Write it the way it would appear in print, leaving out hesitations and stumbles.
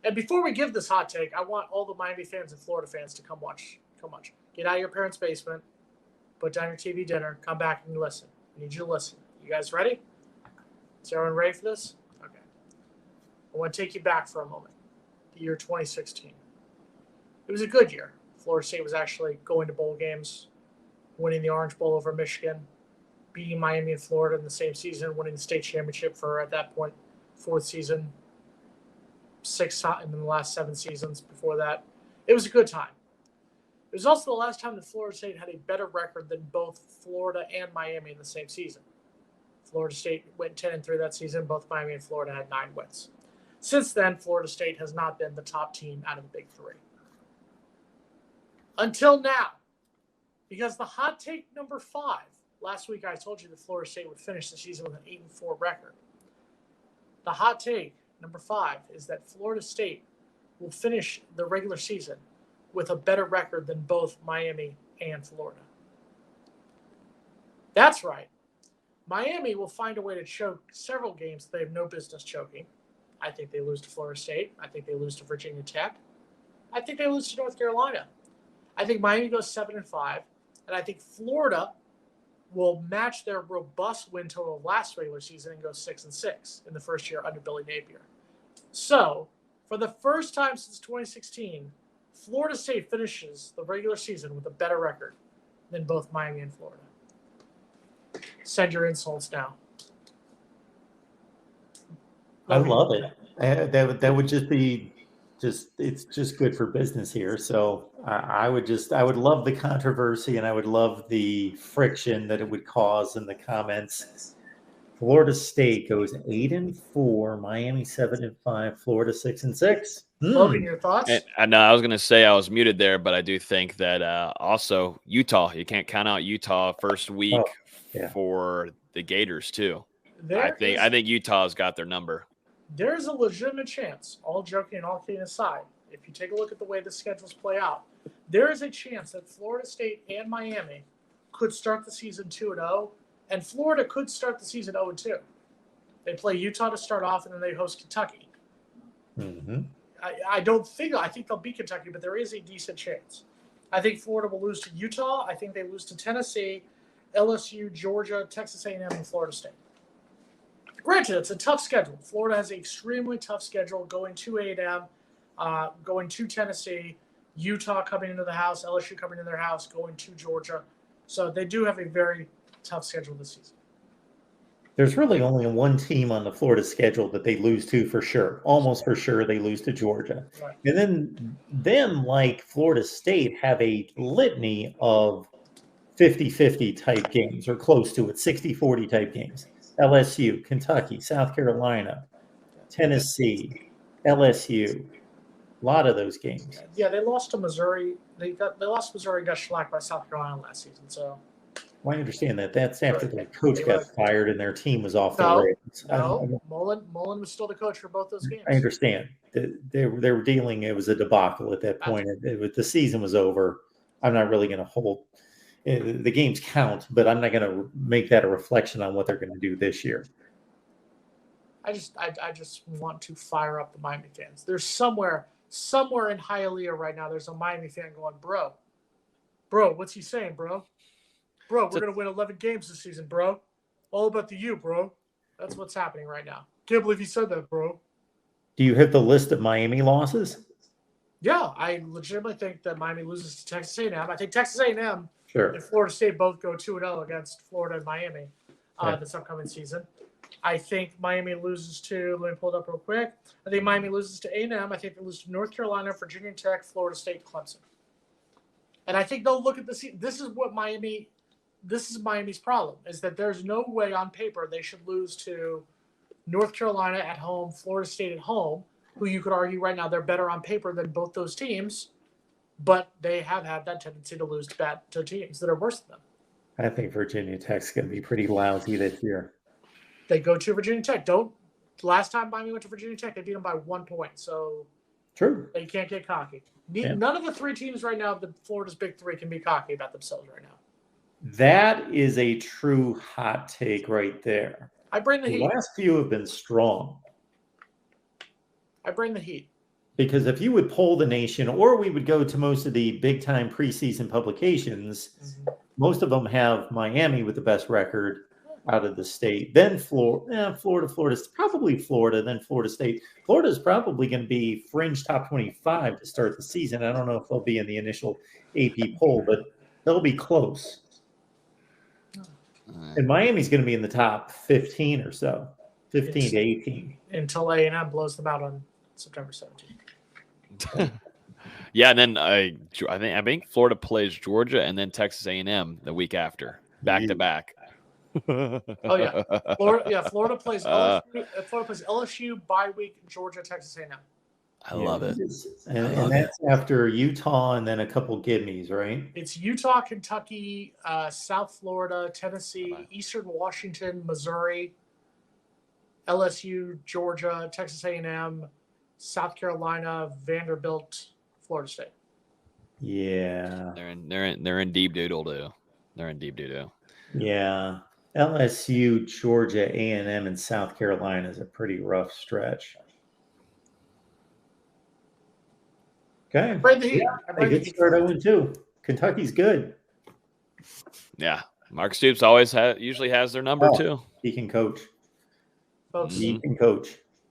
And before we give this hot take, I want all the Miami fans and Florida fans to come watch. Come watch. Get out of your parents' basement, put down your TV dinner, come back and listen. I need you to listen. You guys ready? Is everyone ready for this? Okay. I want to take you back for a moment. The year 2016. It was a good year. Florida State was actually going to bowl games, winning the Orange Bowl over Michigan, beating Miami and Florida in the same season, winning the state championship for, at that point, 4th season, 6 times in the last 7 seasons before that. It was a good time. It was also the last time that Florida State had a better record than both Florida and Miami in the same season. Florida State went 10-3 that season. Both Miami and Florida had 9 wins. Since then, Florida State has not been the top team out of the Big Three. Until now. Because the hot take number 5, last week I told you that Florida State would finish the season with an 8-4 record. The hot take number 5 is that Florida State will finish the regular season with a better record than both Miami and Florida. That's right. Miami will find a way to choke several games that they have no business choking. I think they lose to Florida State. I think they lose to Virginia Tech. I think they lose to North Carolina. I think Miami goes 7-5. And I think Florida will match their robust win total of last regular season and go 6-6 in the first year under Billy Napier. So, for the first time since 2016, Florida State finishes the regular season with a better record than both Miami and Florida. Send your insults now. I love it. That would just be it's just good for business here. So I would love the controversy and I would love the friction that it would cause in the comments. Florida State goes 8-4, Miami 7-5, Florida 6-6. Logan, your thoughts? And I was going to say I was muted there, but I do think that also Utah, you can't count out Utah first week for the Gators too. I think Utah's got their number. There's a legitimate chance, all joking and all kidding aside, if you take a look at the way the schedules play out, there is a chance that Florida State and Miami could start the season 2-0, and Florida could start the season 0-2. They play Utah to start off, and then they host Kentucky. Mm-hmm. I think they'll beat Kentucky, but there is a decent chance. I think Florida will lose to Utah. I think they lose to Tennessee, LSU, Georgia, Texas A&M, and Florida State. Granted, it's a tough schedule. Florida has an extremely tough schedule going to A&M, going to Tennessee, Utah coming into the house, LSU coming into their house, going to Georgia. So they do have a very tough schedule this season. There's really only one team on the Florida schedule that they lose to for sure. Almost for sure they lose to Georgia. Right. And then like Florida State, have a litany of 50-50 type games or close to it, 60-40 type games. LSU, Kentucky, South Carolina, Tennessee, LSU. A lot of those games. Yeah, they lost to Missouri. They lost to Missouri and got shellacked by South Carolina last season. So well, I understand that. That's after their coach got fired and their team was off the rails. No, Mullen was still the coach for both those games. I understand. They were dealing. It was a debacle at that point. The season was over. I'm not really going to hold. The games count, but I'm not going to make that a reflection on what they're going to do this year. I just want to fire up the Miami fans. There's somewhere in Hialeah right now, there's a Miami fan going, bro, what's he saying, bro? Bro, we're going to win 11 games this season, bro. All about the U, bro. That's what's happening right now. Can't believe he said that, bro. Do you have the list of Miami losses? Yeah, I legitimately think that Miami loses to Texas A&M. I think Texas A&M Sure. and Florida State both go 2-0 against Florida and Miami this upcoming season. I think Miami loses to, let me pull it up real quick. I think Miami loses to A&M. I think they lose to North Carolina, Virginia Tech, Florida State, Clemson. And I think they'll look at this is Miami's problem, is that there's no way on paper they should lose to North Carolina at home, Florida State at home, who you could argue right now they're better on paper than both those teams. But they have had that tendency to lose to teams that are worse than them. I think Virginia Tech's going to be pretty lousy this year. They go to Virginia Tech. Last time Miami went to Virginia Tech, they beat them by 1 point. So true. They can't get cocky. None of the 3 teams right now, the Florida's Big Three, can be cocky about themselves right now. That is a true hot take right there. I bring the heat. The last few have been strong. I bring the heat. Because if you would poll the nation, or we would go to most of the big time preseason publications, most of them have Miami with the best record out of the state. Then Florida, probably Florida, then Florida State. Florida is probably going to be fringe top 25 to start the season. I don't know if they'll be in the initial AP poll, but they'll be close. And Miami's going to be in the top 15 or so, 15 to 18. Until A&M blows them out on September 17th. Yeah, and then I think Florida plays Georgia and then Texas A&M the week after, back to back. Oh yeah, Florida plays LSU. Florida plays LSU bye week. Georgia, Texas A&M. I love it. And that's after Utah and then a couple gimmies, right? It's Utah, Kentucky, South Florida, Tennessee, Eastern Washington, Missouri, LSU, Georgia, Texas A&M, South Carolina, Vanderbilt, Florida State. Yeah, they're in deep doodle too. They're in deep doodle. Yeah, LSU, Georgia, A&M, and South Carolina is a pretty rough stretch. Okay. Good start 0-2. Kentucky's good. Yeah. Mark Stoops usually has their number too. He can coach. Folks, he can coach.